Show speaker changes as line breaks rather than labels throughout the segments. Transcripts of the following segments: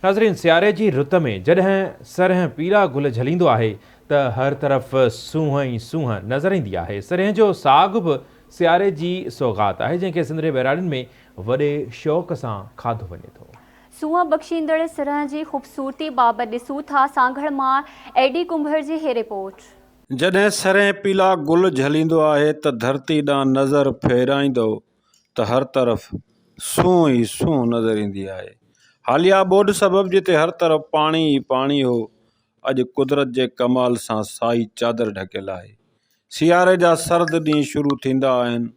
नाज़रीन, सियारे जी रुत में जॾहिं सरह पीला गुल झलींदो आहे त हर तरफ़ सूंह ई सूंह नज़र ईंदी आहे। सरह जो साग बि सियारे जी सौगात आहे, जंहिंखे सिंधरे बहिराड़ियुनि में वॾे शौक़ सां खाधो वञे थो।
सूंह बख़्शींदड़ सरह जी ख़ूबसूरती बाबति ॾिसूं था सांगड़ मां एडी कुंभर जी हे रिपोर्ट।
जॾहिं सरह पीला गुल झलींदो आहे त धरती ॾांहुं नज़र फेराईंदो त हर तरफ़ सूंह ई सूंह नज़र ईंदी आहे। हालिया ॿोॾि सबबि जिते हर तरफ़ पाणी ई पाणी हो, अॼु कुदरत जे कमाल सां साई चादर ढकियल आहे। सियारे जा सर्द ॾींहं शुरू थींदा आहिनि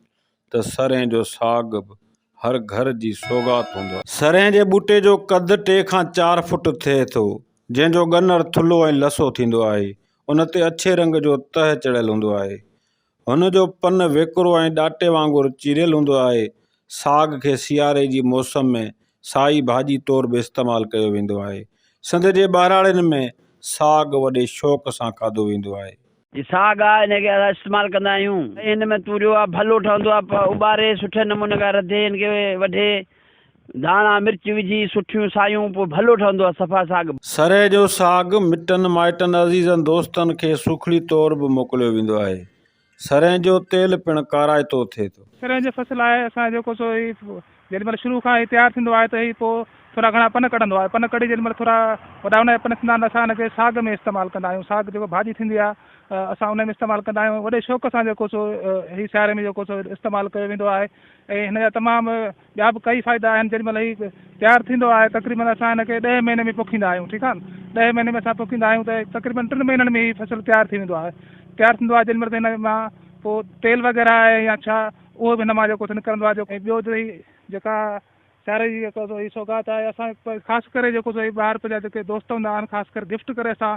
त सरह जो साग बि हर घर जी सौगात हूंदो आहे। सरह जे ॿूटे जो कद 3 खां 4 फुट थिए थो, जंहिंजो गनर थुल्हो ऐं लसो थींदो आहे। उन ते अछे रंग जो तह चढ़ियल हूंदो आहे। हुन जो पन वेकिरो ऐं ॾाटे वांगुरु चीरियल हूंदो आहे। साग खे सियारे जी मौसम में साई भाॼी तौरु बि इस्तेमालु कयो वेंदो आहे। सिंध जे ॿाराड़ियुनि में साग वॾे शौक़ सां खाधो वेंदो आहे।
साग आहे हिनखे असां इस्तेमालु कंदा आहियूं। हिन में तूरियो आहे, भलो ठहंदो आहे, उॿारे सुठे नमूने खां रधे हिनखे वढे धाणा मिर्च विझी सुठियूं सायूं, पोइ भलो ठहंदो आहे सफ़ा साग।
सरह जो साग मिटनि माइटनि अज़ीज़नि दोस्तनि खे सुखड़ी तौरु बि मोकिलियो वेंदो आहे। सरह जो तेल पिणु काराइतो थिए थो।
सरह जो फसल आहे, असां जेको सो जेॾी महिल शुरू खां ई तयारु थींदो आहे त ही पोइ थोरा घणा पन कढंदो आहे। पन कढी जेॾी महिल थोरा वॾा हुनजा पन थींदा आहिनि, असां हिनखे साग में इस्तेमालु कंदा आहियूं। साग जेको भाॼी थींदी आहे असां उन में इस्तेमालु कंदा आहियूं। वॾे शौक़ सां जेको सो ही सियारे में जेको सो इस्तेमालु कयो वेंदो आहे। ऐं हिन जा तमामु ॿिया बि कई फ़ाइदा आहिनि। जेॾी महिल ही तयारु थींदो आहे तक़रीबन असां हिनखे 10 महीने में पोखींदा आहियूं। ठीकु आहे न, 10 महीने में असां पोखींदा आहियूं त तक़रीबन 3 महीननि में ही फसल तयारु थी वेंदो आहे। तयारु थींदो आहे जेॾी महिल त हिन मां पोइ तेल वग़ैरह आहे या छा, उहो बि हिन मां जेको निकिरंदो आहे। ऐं ॿियो जो ही जेका सियारे जी जेको सो ही सौगात आहे, असां ख़ासि करे जेको सो ॿाहिरि जा जेके दोस्त हूंदा आहिनि, ख़ासि करे गिफ्ट करे असां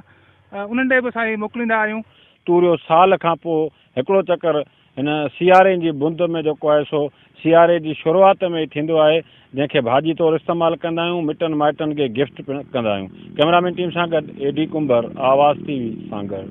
उन्हनि ॾे बि असां मोकिलींदा आहियूं।
तूरियो साल खां पोइ हिकिड़ो चकर हिन सियारे जी बुंद में जेको आहे सो सियारे जी शुरूआत में ई थींदो आहे, जंहिंखे भाॼी तौरु इस्तेमालु कंदा आहियूं। मिटनि माइटनि खे गिफ्ट पिणु कंदा आहियूं। कैमरामैन टीम सां गॾु एडी कुंभर, आवाज़ TV, सांगड़।